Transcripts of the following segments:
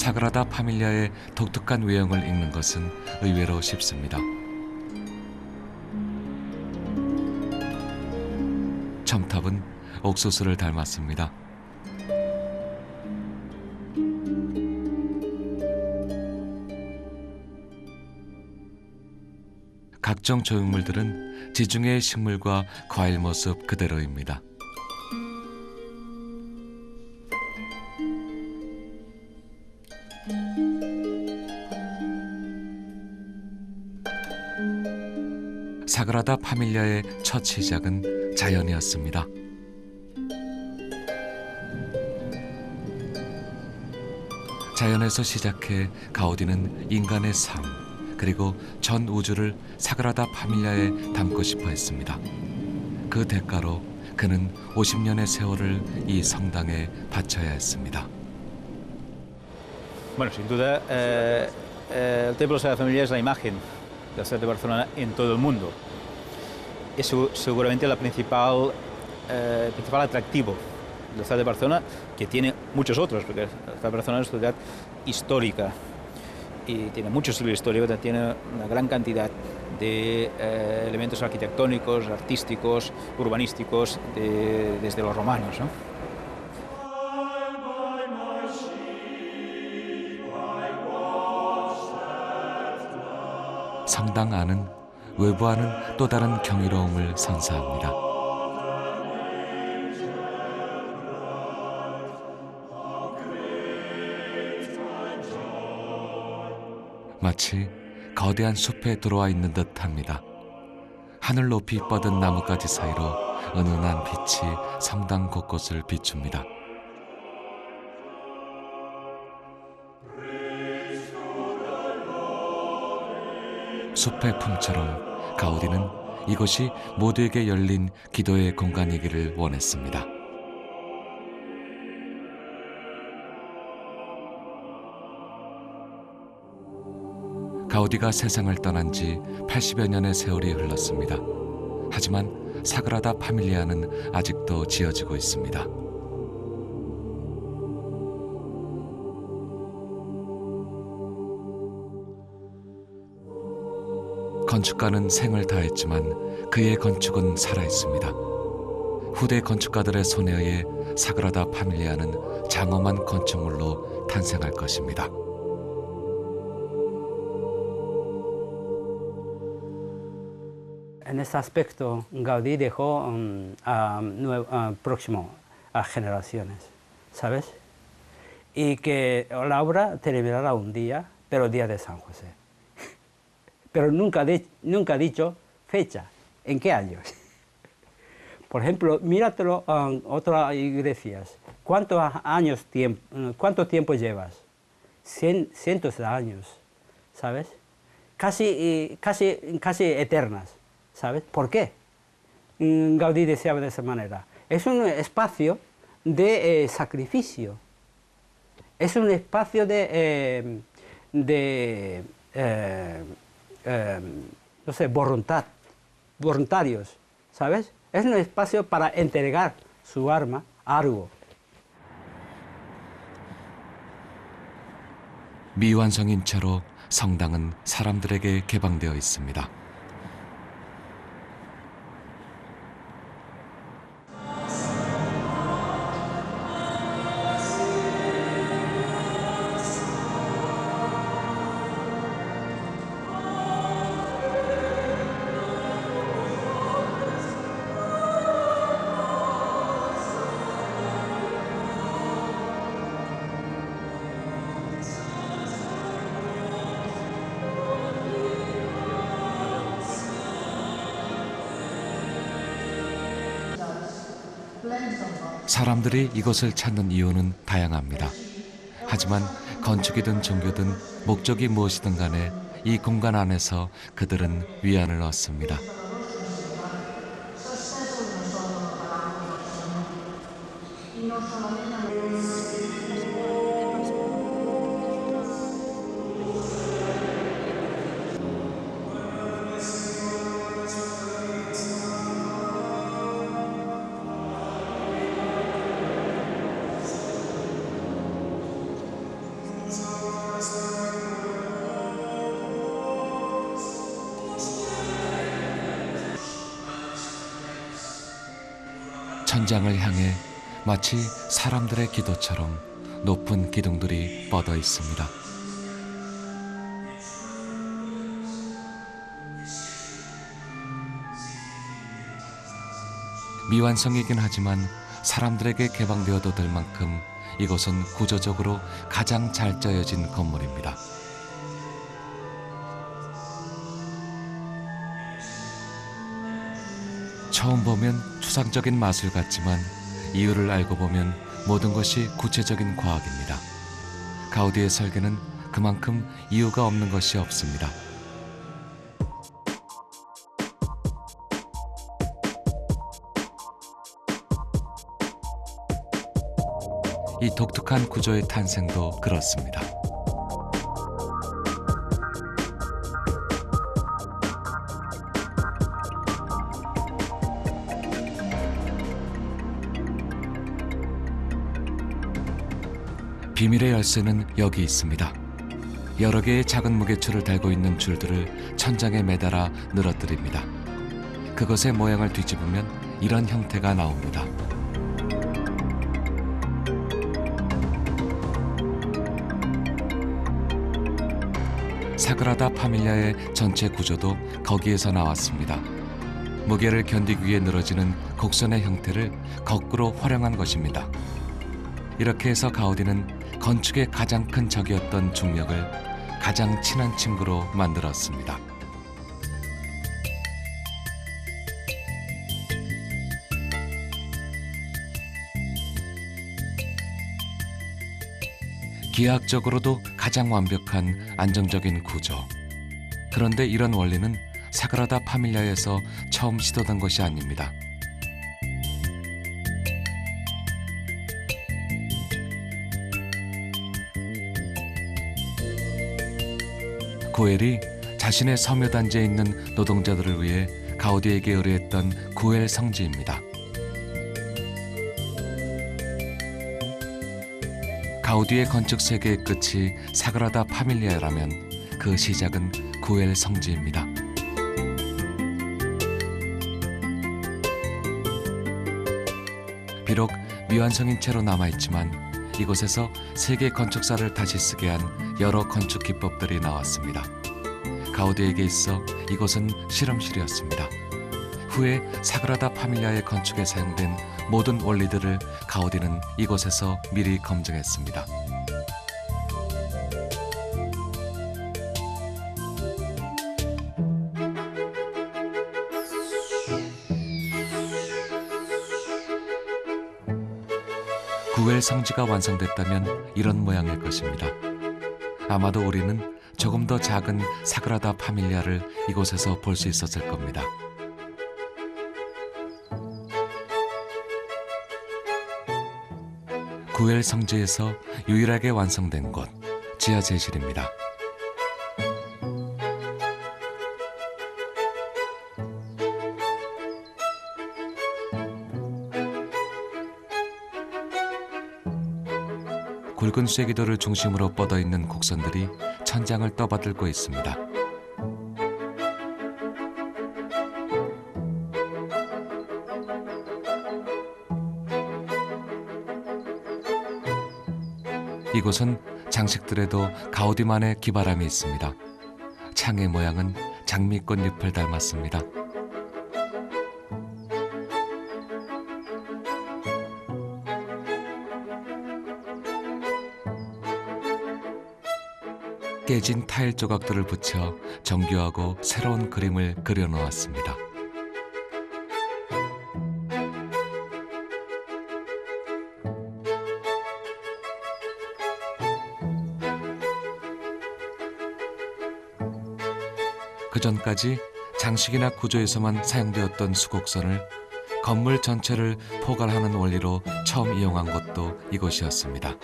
사그라다 파밀리아의 독특한 외형을 읽는 것은 의외로 쉽습니다. 첨탑은 옥수수를 닮았습니다. 각종 조형물들은 지중해 식물과 과일 모습 그대로입니다. 사그라다 파밀리아의 첫 시작은 자연이었습니다. 자연에서 시작해 가우디는 인간의 삶, 그리고 전 우주를 사그라다 파밀리아에 담고 싶어 했습니다. 그 대가로 그는 50년의 세월을 이 성당에 바쳐야 했습니다. Bueno, sin duda, el Templo de la Sagrada Familia es la imagen de la ciudad de Barcelona en todo el mundo. Es seguramente el principal atractivo de la ciudad de Barcelona, que tiene muchos otros, porque la ciudad de Barcelona es una ciudad histórica y tiene mucho siglo histórico, tiene una gran cantidad de elementos arquitectónicos, artísticos, urbanísticos, desde los romanos, ¿no? 성당 안은 외부와는 또 다른 경이로움을 선사합니다. 마치 거대한 숲에 들어와 있는 듯합니다. 하늘 높이 뻗은 나뭇가지 사이로 은은한 빛이 성당 곳곳을 비춥니다. 숲의 품처럼 가우디는 이곳이 모두에게 열린 기도의 공간이기를 원했습니다. 가우디가 세상을 떠난 지 80여 년의 세월이 흘렀습니다. 하지만 사그라다 파밀리아는 아직도 지어지고 있습니다. 건축가는 생을 다했지만 그의 건축은 살아있습니다. 후대 건축가들의 손에 의해 사그라다 파밀리아는 장엄한 건축물로 탄생할 것입니다. En este aspecto, Gaudí dejó próximo a generaciones, ¿sabes? Y que la obra terminará un día, pero el día de San José. Pero nunca ha dicho fecha, en qué años. Por ejemplo, míratelo en otras iglesias. ¿Cuánto tiempo llevas? Cientos de años, ¿sabes? Casi eternas, ¿sabes? ¿Por qué? Gaudí deseaba de esa manera. Es un espacio de sacrificio. Es un espacio de no sé, voluntarios, ¿sabes? Es un espacio para entregar su alma a algo. 미완성인 채로 성당은 사람들에게 개방되어 있습니다. 사람들이 이곳을 찾는 이유는 다양합니다. 하지만 건축이든 종교든 목적이 무엇이든 간에 이 공간 안에서 그들은 위안을 얻습니다. 천장을 향해 마치 사람들의 기도처럼 높은 기둥들이 뻗어 있습니다. 미완성이긴 하지만 사람들에게 개방되어도 될 만큼 이곳은 구조적으로 가장 잘 짜여진 건물입니다. 처음 보면 추상적인 마술 같지만 이유를 알고 보면 모든 것이 구체적인 과학입니다. 가우디의 설계는 그만큼 이유가 없는 것이 없습니다. 이 독특한 구조의 탄생도 그렇습니다. 비밀의 열쇠는 여기 있습니다. 여러 개의 작은 무게추를 달고 있는 줄들을 천장에 매달아 늘어뜨립니다. 그것의 모양을 뒤집으면 이런 형태가 나옵니다. 사그라다 파밀리아의 전체 구조도 거기에서 나왔습니다. 무게를 견디기 위해 늘어지는 곡선의 형태를 거꾸로 활용한 것입니다. 이렇게 해서 가우디는 건축의 가장 큰 적이었던 중력을 가장 친한 친구로 만들었습니다. 기하학적으로도 가장 완벽한 안정적인 구조. 그런데 이런 원리는 사그라다 파밀리아에서 처음 시도된 것이 아닙니다. 구엘이 자신의 섬유 단지에 있는 노동자들을 위해 가우디에게 의뢰했던 구엘 성지입니다. 가우디의 건축 세계의 끝이 사그라다 파밀리아라면 그 시작은 구엘 성지입니다. 비록 미완성인 채로 남아있지만 이곳에서 세계 건축사를 다시 쓰게 한 여러 건축 기법들이 나왔습니다. 가우디에게 있어 이곳은 실험실이었습니다. 후에 사그라다 파밀리아의 건축에 사용된 모든 원리들을 가우디는 이곳에서 미리 검증했습니다. 구엘 성지가 완성됐다면 이런 모양일 것입니다. 아마도 우리는 조금 더 작은 사그라다 파밀리아를 이곳에서 볼 수 있었을 겁니다. 구엘 성지에서 유일하게 완성된 곳, 지하 제실입니다. 굵은 쐐기돌을 중심으로 뻗어있는 곡선들이 천장을 떠받들고 있습니다. 이곳은 장식들에도 가우디만의 기발함이 있습니다. 창의 모양은 장미꽃 잎을 닮았습니다. 깨진 타일 조각들을 붙여 정교하고 새로운 그림을 그려놓았습니다. 그 전까지 장식이나 구조에서만 사용되었던 수곡선을 건물 전체를 포괄하는 원리로 처음 이용한 것도 이곳이었습니다.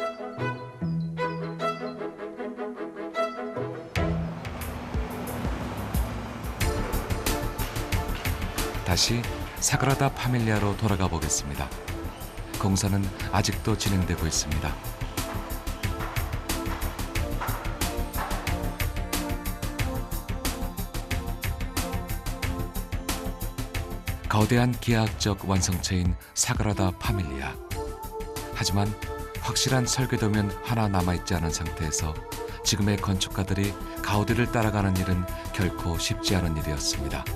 다시 사그라다 파밀리아로 돌아가 보겠습니다. 공사는 아직도 진행되고 있습니다. 거대한 기하학적 완성체인 사그라다 파밀리아. 하지만 확실한 설계도면 하나 남아있지 않은 상태에서 지금의 건축가들이 가우디를 따라가는 일은 결코 쉽지 않은 일이었습니다.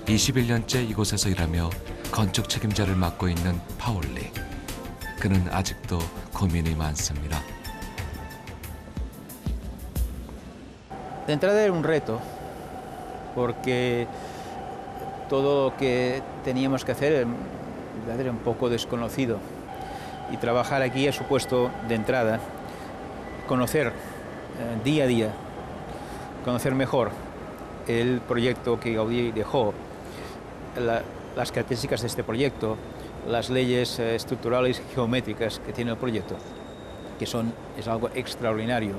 (21년째) 이곳에서 일하며 건축 책임자를 맡고 있는 파올리. 그는 아직도 고민이 많습니다. De entrada era un reto, porque todo lo que teníamos que hacer era un poco desconocido. Y trabajar aquí ha supuesto, de entrada, conocer día a día, conocer mejor el proyecto que Gaudí dejó, las características de este proyecto, las leyes estructurales y geométricas que tiene el proyecto, que es algo extraordinario,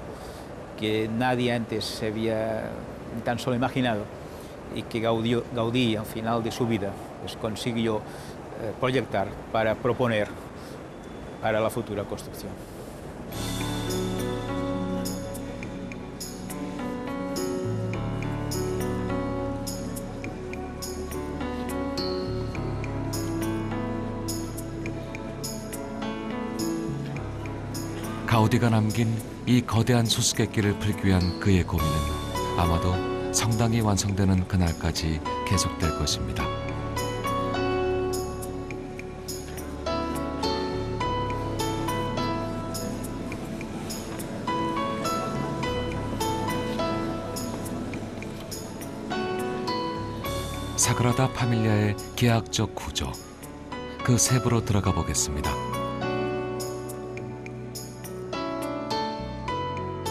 que nadie antes se había tan solo imaginado y que Gaudí al final de su vida pues, consiguió proyectar para proponer para la futura construcción. 가우디가 남긴 이 거대한 수수께끼를 풀기 위한 그의 고민은 아마도 성당이 완성되는 그날까지 계속될 것입니다. 사그라다 파밀리아의 기하학적 구조, 그 세부로 들어가 보겠습니다.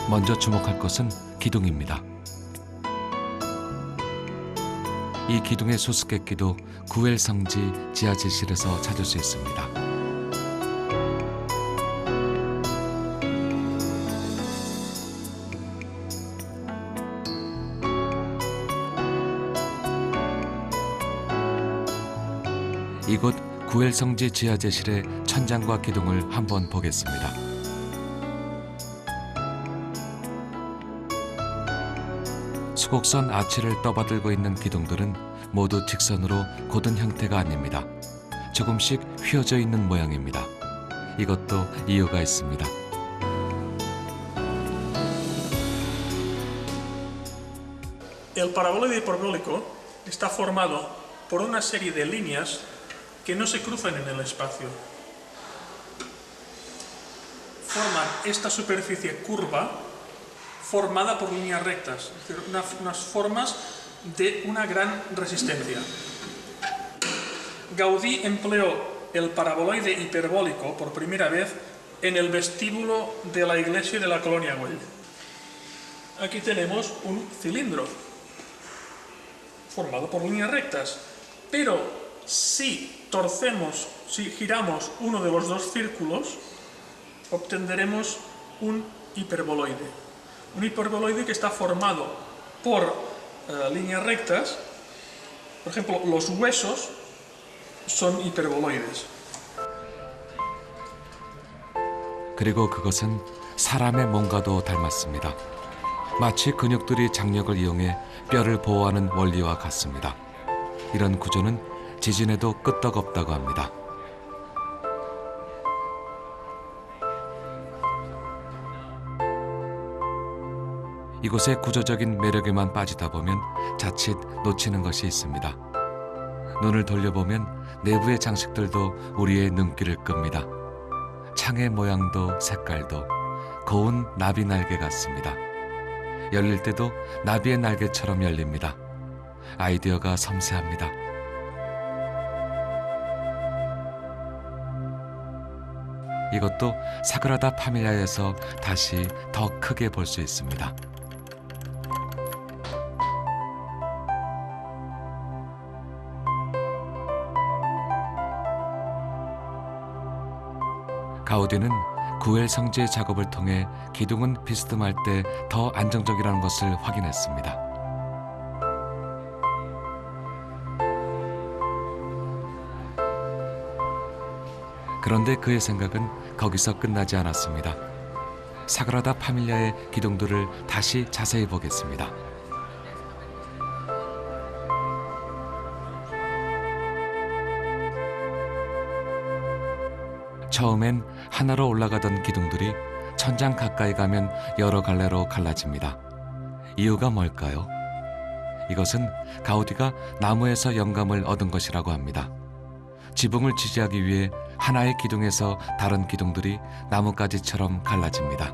먼저 주목할 것은 기둥입니다. 이 기둥의 수수께끼도 구엘 성지 지하질실에서 찾을 수 있습니다. 이곳 구엘 성지 지하질실의 천장과 기둥을 한번 보겠습니다. 수곡선 아치를 떠받들고 있는 기둥들은 모두 직선으로 곧은 형태가 아닙니다. 조금씩 휘어져 있는 모양입니다. 이것도 이유가 있습니다. El paraboloide hiperbólico está formado por una serie de líneas que no se cruzan en el espacio. Forman esta superficie curva formada por líneas rectas, es decir, unas formas de una gran resistencia. Gaudí empleó el paraboloide hiperbólico por primera vez en el vestíbulo de la iglesia de la Colonia Güell. Aquí tenemos un cilindro formado por líneas rectas, pero si torcemos, si giramos uno de los dos círculos, obtendremos un hiperboloide. Un hiperboloide que está formado por líneas rectas. Por ejemplo, los huesos son hiperboloides. 그리고 그것은 사람의 몸과도 닮았습니다. 마치 근육들이 장력을 이용해 뼈를 보호하는 원리와 같습니다. 이런 구조는 지진에도 끄떡없다고 합니다. 이곳의 구조적인 매력에만 빠지다 보면 자칫 놓치는 것이 있습니다. 눈을 돌려보면 내부의 장식들도 우리의 눈길을 끕니다. 창의 모양도 색깔도 고운 나비 날개 같습니다. 열릴 때도 나비의 날개처럼 열립니다. 아이디어가 섬세합니다. 이것도 사그라다 파밀리아에서 다시 더 크게 볼 수 있습니다. 가우디는 구엘 성지의 작업을 통해 기둥은 비스듬할 때 더 안정적이라는 것을 확인했습니다. 그런데 그의 생각은 거기서 끝나지 않았습니다. 사그라다 파밀리아의 기둥들을 다시 자세히 보겠습니다. 처음엔 하나로 올라가던 기둥들이 천장 가까이 가면 여러 갈래로 갈라집니다. 이유가 뭘까요? 이것은 가우디가 나무에서 영감을 얻은 것이라고 합니다. 지붕을 지지하기 위해 하나의 기둥에서 다른 기둥들이 나뭇가지처럼 갈라집니다.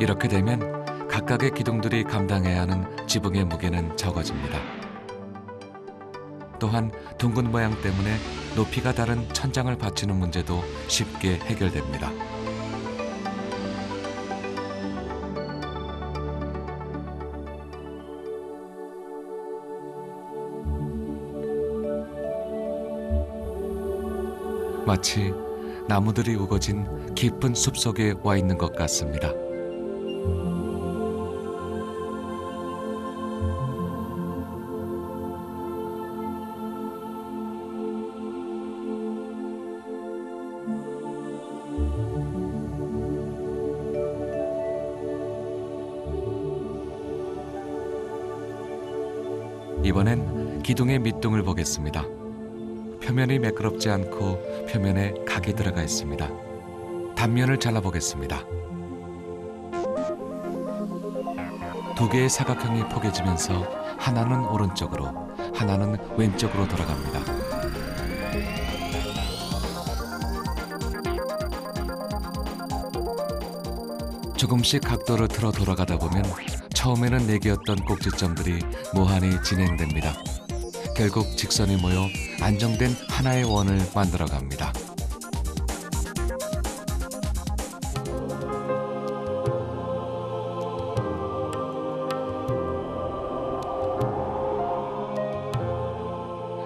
이렇게 되면 각각의 기둥들이 감당해야 하는 지붕의 무게는 적어집니다. 또한 둥근 모양 때문에 높이가 다른 천장을 받치는 문제도 쉽게 해결됩니다. 마치 나무들이 우거진 깊은 숲속에 와 있는 것 같습니다. 이번엔 기둥의 밑둥을 보겠습니다. 표면이 매끄럽지 않고 표면에 각이 들어가 있습니다. 단면을 잘라보겠습니다. 두 개의 사각형이 포개지면서 하나는 오른쪽으로, 하나는 왼쪽으로 돌아갑니다. 조금씩 각도를 틀어 돌아가다 보면 처음에는 4개였던 꼭지점들이 무한히 진행됩니다. 결국 직선이 모여 안정된 하나의 원을 만들어갑니다.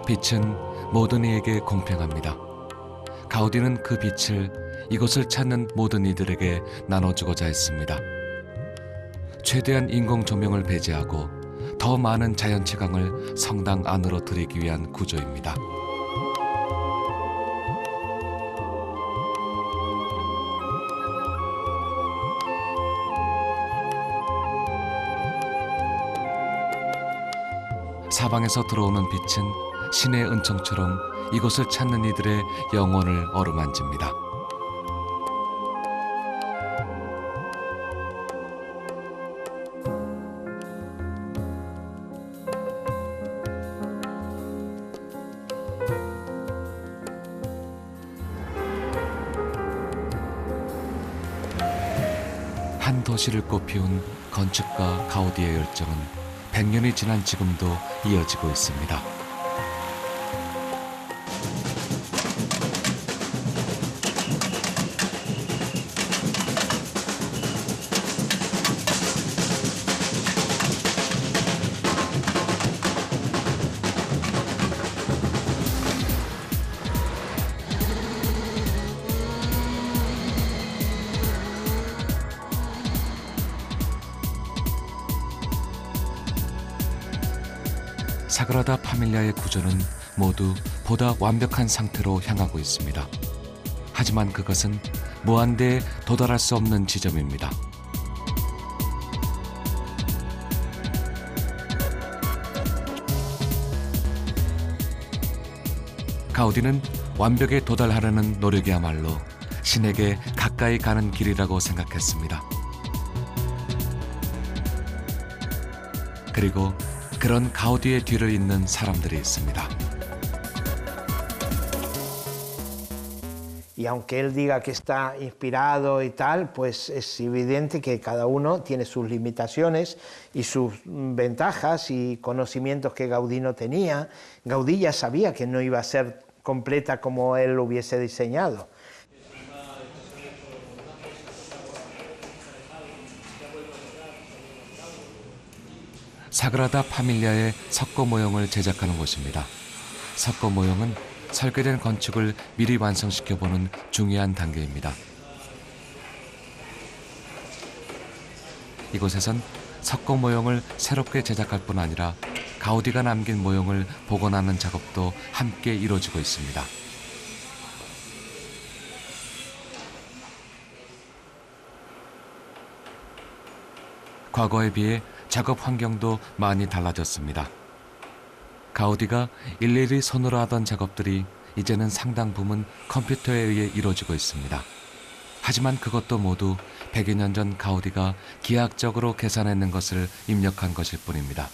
빛은 모든 이에게 공평합니다. 가우디는 그 빛을 이곳을 찾는 모든 이들에게 나눠주고자 했습니다. 최대한 인공 조명을 배제하고 더 많은 자연 채광을 성당 안으로 들이기 위한 구조입니다. 사방에서 들어오는 빛은 신의 은총처럼 이곳을 찾는 이들의 영혼을 어루만집니다. 한 도시를 꽃피운 건축가 가우디의 열정은 100년이 지난 지금도 이어지고 있습니다. 사그라다 파밀리아의 구조는 모두 보다 완벽한 상태로 향하고 있습니다. 하지만 그것은 무한대에 도달할 수 없는 지점입니다. 가우디는 완벽에 도달하려는 노력이야말로 신에게 가까이 가는 길이라고 생각했습니다. 그리고 그런 가우디의 뒤를 잇는 사람들이 있습니다. Y aunque él diga que está inspirado y tal, pues es evidente que cada uno tiene sus limitaciones y sus ventajas y conocimientos que Gaudí no tenía. Gaudí ya sabía que no iba a ser completa como él lo hubiese diseñado. 사그라다 파밀리아의 석고 모형을 제작하는 곳입니다. 석고 모형은 설계된 건축을 미리 완성시켜보는 중요한 단계입니다. 이곳에선 석고 모형을 새롭게 제작할 뿐 아니라 가우디가 남긴 모형을 복원하는 작업도 함께 이루어지고 있습니다. 과거에 비해 작업 환경도 많이 달라졌습니다. 가우디가 일일이 손으로 하던 작업들이 이제는 상당 부분 컴퓨터에 의해 이루어지고 있습니다. 하지만 그것도 모두 100여 년 전 가우디가 기하학적으로 계산해낸 것을 입력한 것일 뿐입니다.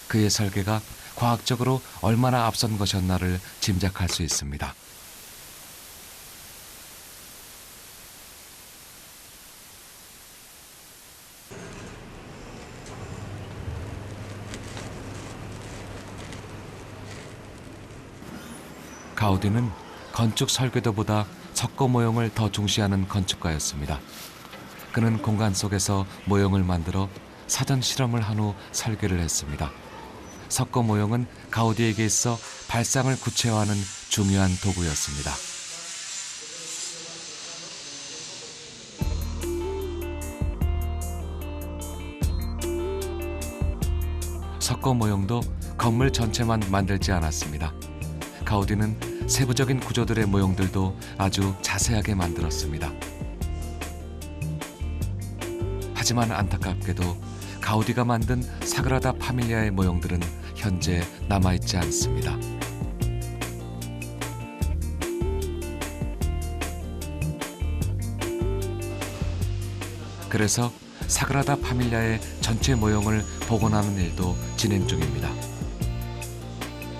그의 설계가 과학적으로 얼마나 앞선 것이었나를 짐작할 수 있습니다. 가우디는 건축 설계도보다 석고 모형을 더 중시하는 건축가였습니다. 그는 공간 속에서 모형을 만들어 사전 실험을 한 후 설계를 했습니다. 석고 모형은 가우디에게 있어 발상을 구체화하는 중요한 도구였습니다. 석고 모형도 건물 전체만 만들지 않았습니다. 가우디는 세부적인 구조들의 모형들도 아주 자세하게 만들었습니다. 하지만 안타깝게도 가우디가 만든 사그라다 파밀리아의 모형들은 현재 남아있지 않습니다. 그래서 사그라다 파밀리아의 전체 모형을 복원하는 일도 진행 중입니다.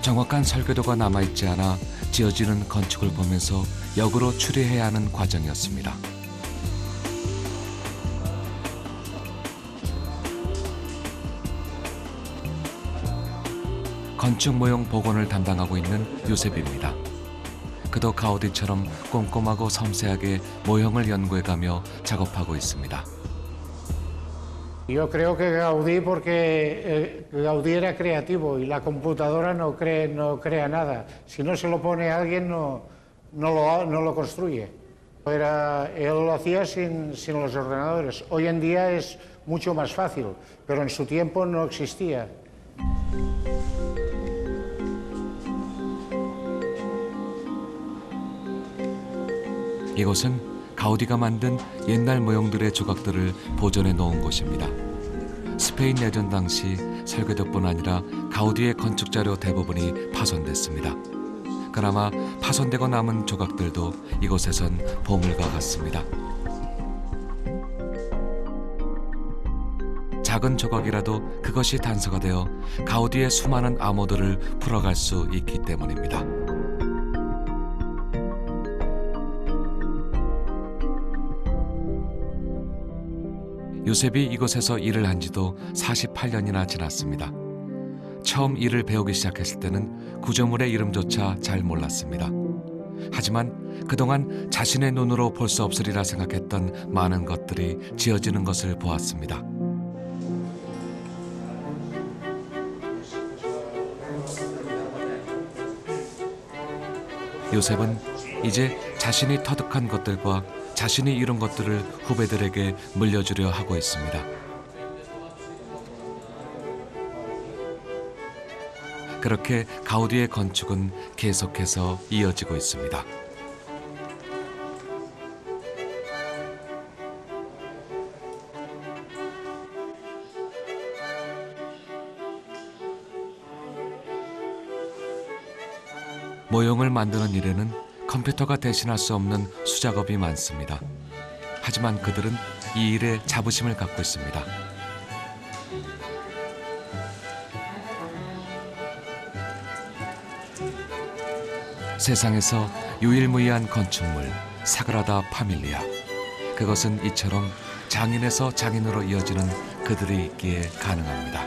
정확한 설계도가 남아있지 않아 지어지는 건축을 보면서 역으로 추리해야 하는 과정이었습니다. 건축 모형 복원을 담당하고 있는 요셉입니다. 그도 가우디처럼 꼼꼼하고 섬세하게 모형을 연구해가며 작업하고 있습니다. Yo creo que Gaudí porque Gaudí era creativo y la computadora no crea nada. Si no se lo pone a alguien no lo construye. Él lo hacía sin los ordenadores. Hoy en día es mucho más fácil, pero en su tiempo no existía. 이곳은 가우디가 만든 옛날 모형들의 조각들을 보존해 놓은 곳입니다. 스페인 내전 당시 설계도뿐 아니라 가우디의 건축 자료 대부분이 파손됐습니다. 그나마 파손되고 남은 조각들도 이곳에선 보물과 같습니다. 작은 조각이라도 그것이 단서가 되어 가우디의 수많은 암호들을 풀어갈 수 있기 때문입니다. 요셉이 이곳에서 일을 한 지도 48년이나 지났습니다. 처음 일을 배우기 시작했을 때는 구조물의 이름조차 잘 몰랐습니다. 하지만 그동안 자신의 눈으로 볼 수 없으리라 생각했던 많은 것들이 지어지는 것을 보았습니다. 요셉은 이제 자신이 터득한 것들과 자신이 이룬 것들을 후배들에게 물려주려 하고 있습니다. 그렇게 가우디의 건축은 계속해서 이어지고 있습니다. 모형을 만드는 일에는 컴퓨터가 대신할 수 없는 수작업이 많습니다. 하지만 그들은 이 일에 자부심을 갖고 있습니다. 세상에서 유일무이한 건축물 사그라다 파밀리아. 그것은 이처럼 장인에서 장인으로 이어지는 그들이 있기에 가능합니다.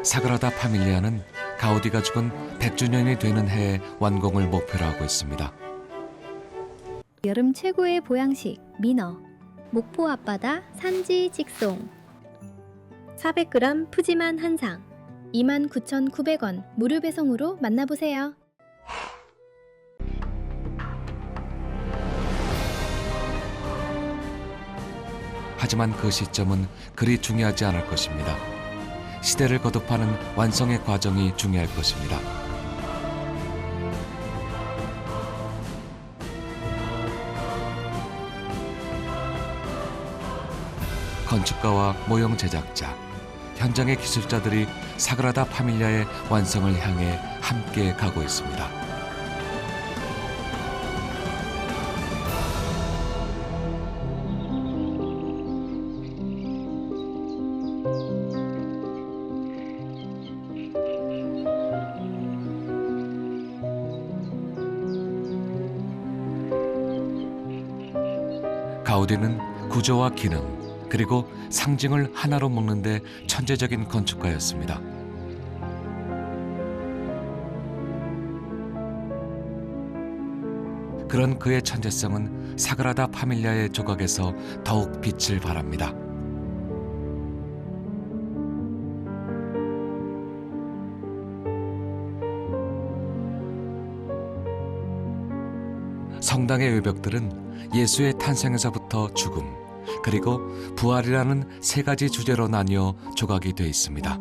사그라다 파밀리아는 가우디가 죽은 100주년이 되는 해에 완공을 목표로 하고 있습니다. 여름 최고의 보양식 민어, 목포 앞바다 산지 직송 400g 푸짐한 한상 29,900원 무료 배송으로 만나보세요. 하지만 그 시점은 그리 중요하지 않을 것입니다. 시대를 거듭하는 완성의 과정이 중요할 것입니다. 건축가와 모형 제작자, 현장의 기술자들이 사그라다 파밀리아의 완성을 향해 함께 가고 있습니다. 가우디는 구조와 기능, 그리고 상징을 하나로 묶는데 천재적인 건축가였습니다. 그런 그의 천재성은 사그라다 파밀리아의 조각에서 더욱 빛을 발합니다. 성당의 외벽들은 예수의 탄생에서부터 죽음, 그리고 부활이라는 세 가지 주제로 나뉘어 조각이 되어 있습니다.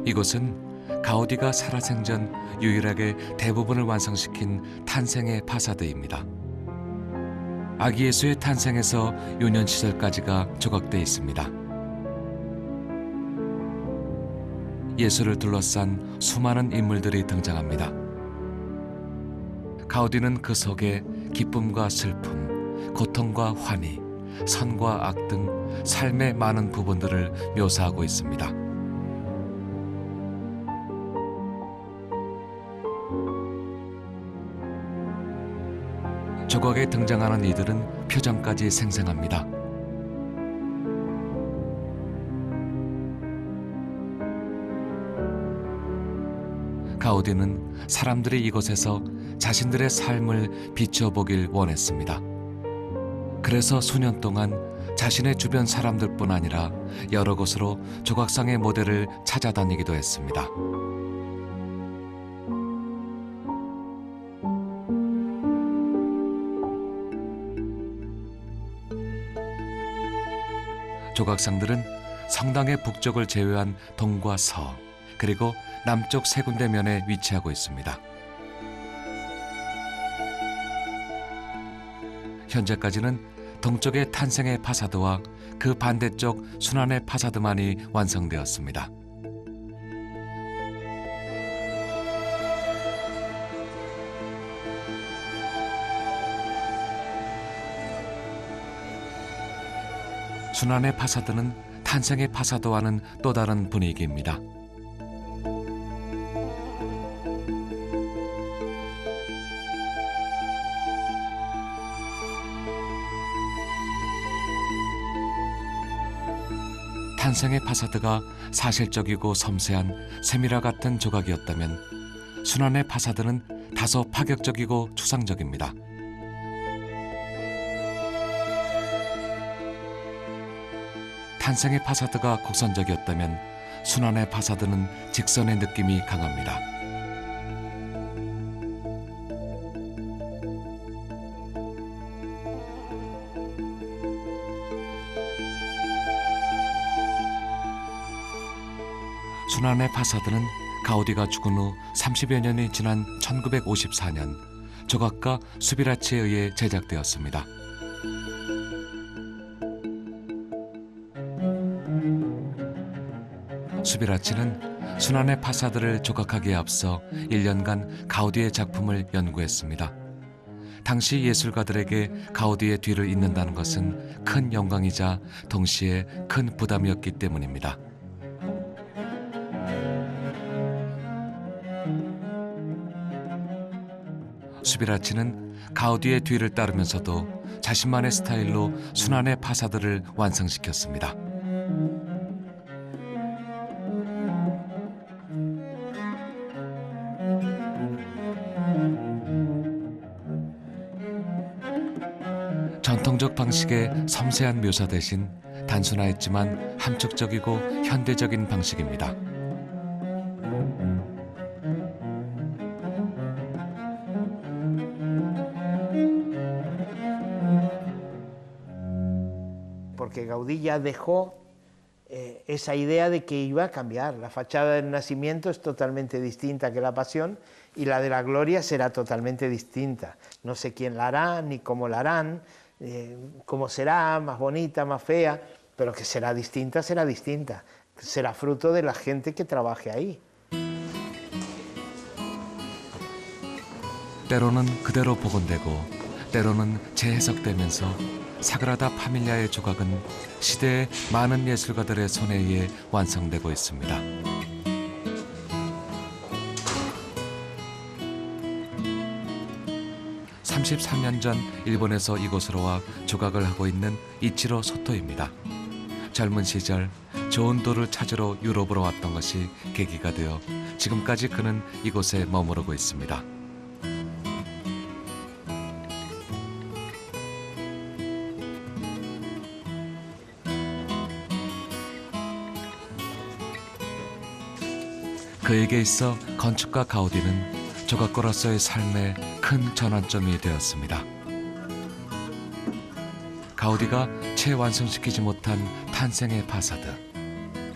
이곳은 가우디가 살아생전 유일하게 대부분을 완성시킨 탄생의 파사드입니다. 아기 예수의 탄생에서 유년 시절까지가 조각되어 있습니다. 예수를 둘러싼 수많은 인물들이 등장합니다. 가우디는 그 속에 기쁨과 슬픔, 고통과 환희, 선과 악 등 삶의 많은 부분들을 묘사하고 있습니다. 조각에 등장하는 이들은 표정까지 생생합니다. 가우디는 사람들이 이곳에서 자신들의 삶을 비춰보길 원했습니다. 그래서 수년 동안 자신의 주변 사람들뿐 아니라 여러 곳으로 조각상의 모델을 찾아다니기도 했습니다. 조각상들은 성당의 북쪽을 제외한 동과 서, 그리고 남쪽 세 군데 면에 위치하고 있습니다. 현재까지는 동쪽의 탄생의 파사드와 그 반대쪽 순환의 파사드만이 완성되었습니다. 순환의 파사드는 탄생의 파사드와는 또 다른 분위기입니다. 탄생의 파사드가 사실적이고 섬세한 세미라 같은 조각이었다면 순환의 파사드는 다소 파격적이고 추상적입니다. 탄생의 파사드가 곡선적이었다면 순환의 파사드는 직선의 느낌이 강합니다. 순환의 파사드는 가우디가 죽은 후 30여 년이 지난 1954년 조각가 수비라치에 의해 제작되었습니다. 수비라치는 순환의 파사드를 조각하기에 앞서 1년간 가우디의 작품을 연구했습니다. 당시 예술가들에게 가우디의 뒤를 잇는다는 것은 큰 영광이자 동시에 큰 부담이었기 때문입니다. 수비라치는 가우디의 뒤를 따르면서도 자신만의 스타일로 순환의 파사드를 완성시켰습니다. 전통적 방식의 섬세한 묘사 대신 단순화했지만 함축적이고 현대적인 방식입니다. Porque Gaudí ya dejó esa idea de que iba a cambiar. La fachada del Nacimiento es totalmente distinta que la Pasión y la de la Gloria será totalmente distinta. No sé quién la hará ni cómo la harán, cómo será, más bonita, más fea, pero que será distinta, será distinta. Será fruto de la gente que trabaje ahí. 때로는 그대로 복원되고 때로는 재해석되면서 사그라다 파밀리아의 조각은 시대의 많은 예술가들의 손에 의해 완성되고 있습니다. (33년) 전 일본에서 이곳으로 와 조각을 하고 있는 이치로 소토입니다. 젊은 시절 좋은 돌을 찾으러 유럽으로 왔던 것이 계기가 되어 지금까지 그는 이곳에 머무르고 있습니다. 그에게 있어 건축가 가우디는 조각가로서의 삶의 큰 전환점이 되었습니다. 가우디가 채 완성시키지 못한 탄생의 파사드,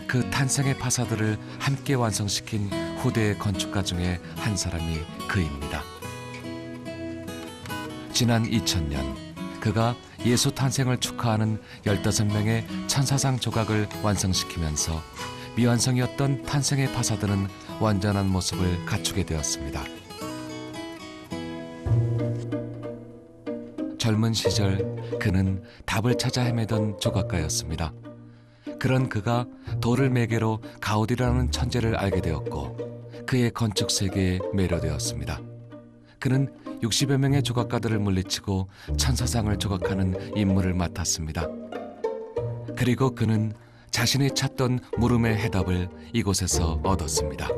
그 탄생의 파사드를 함께 완성시킨 후대의 건축가 중에 한 사람이 그입니다. 지난 2000년 그가 예수 탄생을 축하하는 15명의 천사상 조각을 완성시키면서 미완성이었던 탄생의 파사드는 완전한 모습을 갖추게 되었습니다. 젊은 시절 그는 답을 찾아 헤매던 조각가였습니다. 그런 그가 돌을 매개로 가우디라는 천재를 알게 되었고 그의 건축 세계에 매료되었습니다. 그는 60여 명의 조각가들을 물리치고 천사상을 조각하는 임무를 맡았습니다. 그리고 그는 자신이 찾던 물음의 해답을 이곳에서 얻었습니다.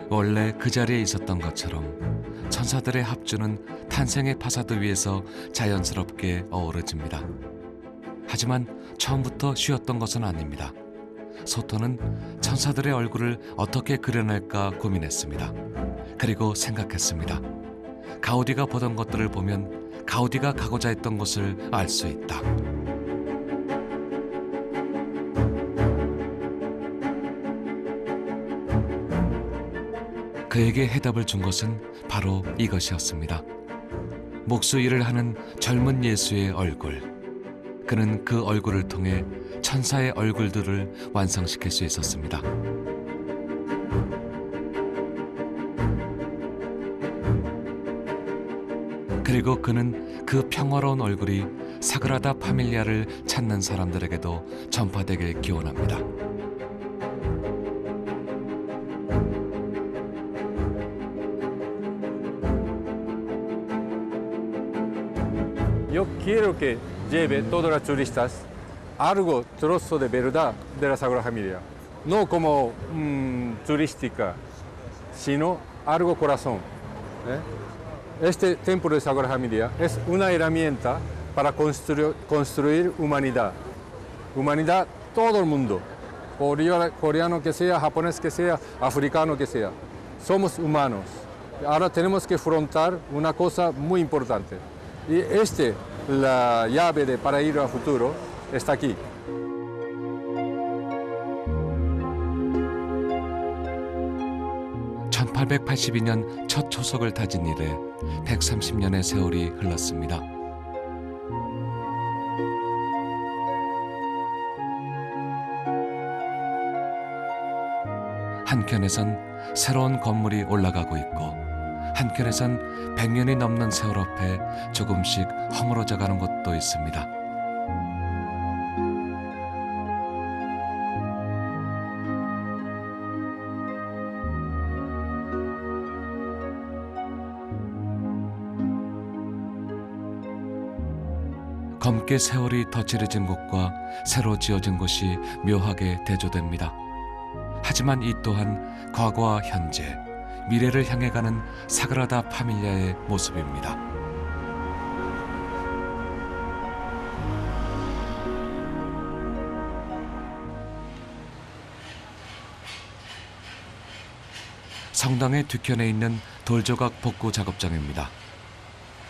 원래 그 자리에 있었던 것처럼 천사들의 합주는 탄생의 파사드 위에서 자연스럽게 어우러집니다. 하지만 처음부터 쉬웠던 것은 아닙니다. 소토는 천사들의 얼굴을 어떻게 그려낼까 고민했습니다. 그리고 생각했습니다. 가우디가 보던 것들을 보면 가우디가 가고자 했던 곳을 알 수 있다. 그에게 해답을 준 것은 바로 이것이었습니다. 목수 일을 하는 젊은 예수의 얼굴. 그는 그 얼굴을 통해 천사의 얼굴들을 완성시킬 수 있었습니다. 그리고 그는 그 평화로운 얼굴이 사그라다 파밀리아를 찾는 사람들에게도 전파되길 기원합니다. Yo quiero que lleve todos los turistas algo trozo de verdad de la Sagrada Familia, no como turística, sino algo corazón. Este templo de Sagrada Familia es una herramienta para construir humanidad. Humanidad todo el mundo, coreano que sea, japonés que sea, africano que sea. Somos humanos. Ahora tenemos que afrontar una cosa muy importante. Y la llave para ir al futuro está aquí. (1882년) 첫 초석을 다진 이래 130년의 세월이 흘렀습니다. 한켠에선 새로운 건물이 올라가고 있고 한켠에선 100년이 넘는 세월 앞에 조금씩 허물어져 가는 곳도 있습니다. 검게 세월이 덧칠해진 곳과 새로 지어진 곳이 묘하게 대조됩니다. 하지만 이 또한 과거와 현재, 미래를 향해 가는 사그라다 파밀리아의 모습입니다. 성당의 뒤편에 있는 돌조각 복구 작업장입니다.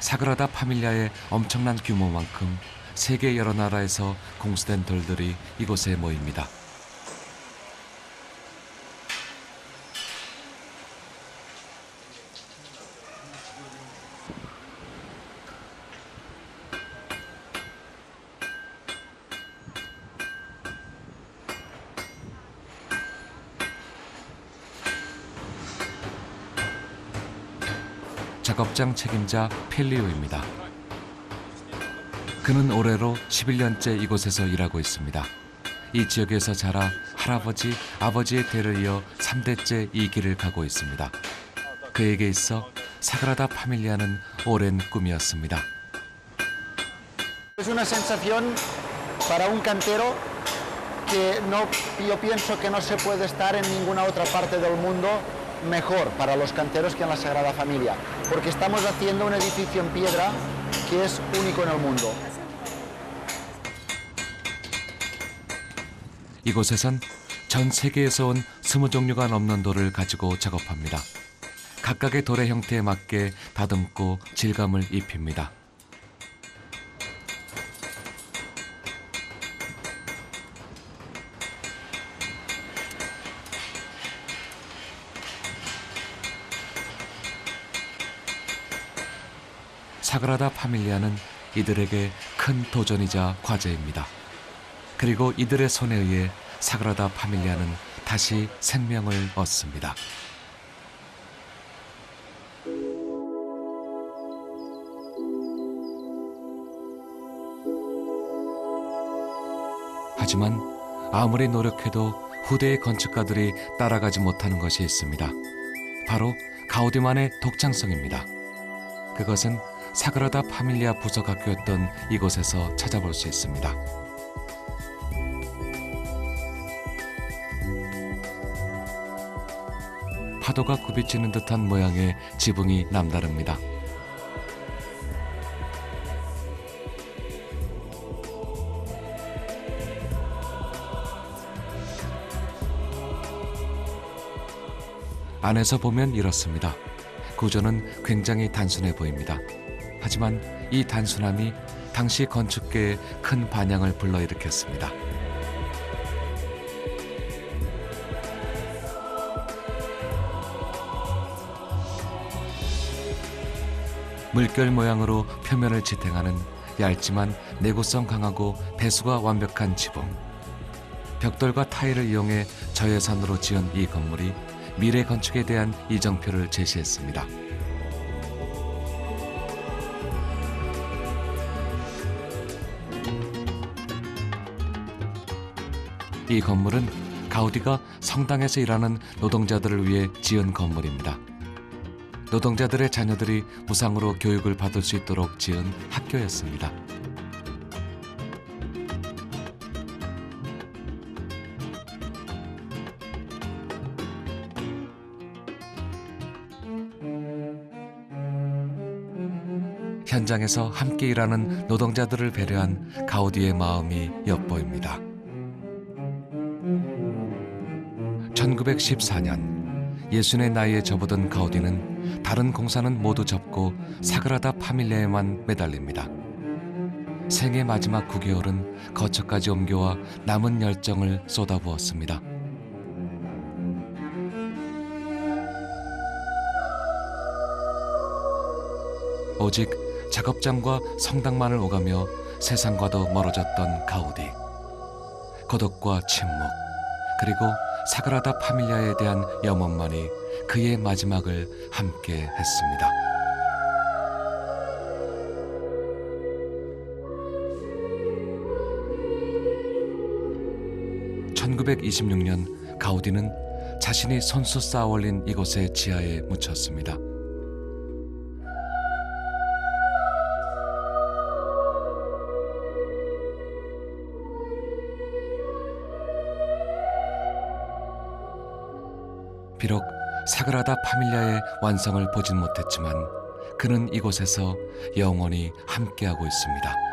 사그라다 파밀리아의 엄청난 규모만큼 세계 여러 나라에서 공수된 돌들이 이곳에 모입니다. 작업장 책임자 펠리오입니다. 그는 올해로 11년째 이곳에서 일하고 있습니다. 이 지역에서 자라 할아버지, 아버지의 대를 이어 3대째 이 길을 가고 있습니다. 그에게 있어 사그라다 파밀리아는 오랜 꿈이었습니다. Es una sensación para un cantero que no, yo pienso que no se puede estar en ninguna otra parte del mundo mejor para los canteros que en la Sagrada Familia, porque estamos haciendo un edificio en piedra que es único en el mundo. 이곳에선 전 세계에서 온 20종류가 넘는 돌을 가지고 작업합니다. 각각의 돌의 형태에 맞게 다듬고 질감을 입힙니다. 사그라다 파밀리아는 이들에게 큰 도전이자 과제입니다. 그리고 이들의 손에 의해 사그라다 파밀리아는 다시 생명을 얻습니다. 하지만 아무리 노력해도 후대의 건축가들이 따라가지 못하는 것이 있습니다. 바로 가우디만의 독창성입니다. 그것은 사그라다 파밀리아 부속학교였던 이곳에서 찾아볼 수 있습니다. 파도가 굽이치는 듯한 모양의 지붕이 남다릅니다. 안에서 보면 이렇습니다. 구조는 굉장히 단순해 보입니다. 하지만 이 단순함이 당시 건축계에 큰 반향을 불러일으켰습니다. 물결 모양으로 표면을 지탱하는 얇지만 내구성 강하고 배수가 완벽한 지붕. 벽돌과 타일을 이용해 저예산으로 지은 이 건물이 미래 건축에 대한 이정표를 제시했습니다. 이 건물은 가우디가 성당에서 일하는 노동자들을 위해 지은 건물입니다. 노동자들의 자녀들이 무상으로 교육을 받을 수 있도록 지은 학교였습니다. 현장에서 함께 일하는 노동자들을 배려한 가우디의 마음이 엿보입니다. 1914년 60의 나이에 접어든 가우디는 다른 공사는 모두 접고 사그라다 파밀리아에만 매달립니다. 생애 마지막 9개월은 거처까지 옮겨와 남은 열정을 쏟아부었습니다. 오직 작업장과 성당만을 오가며 세상과도 멀어졌던 가우디. 고독과 침묵, 그리고 사그라다 파밀리아에 대한 염원만이 그의 마지막을 함께 했습니다. (1926년) 가우디는 자신이 손수 쌓아 올린 이곳의 지하에 묻혔습니다. 비록 사그라다 파밀리아의 완성을 보진 못했지만 그는 이곳에서 영원히 함께하고 있습니다.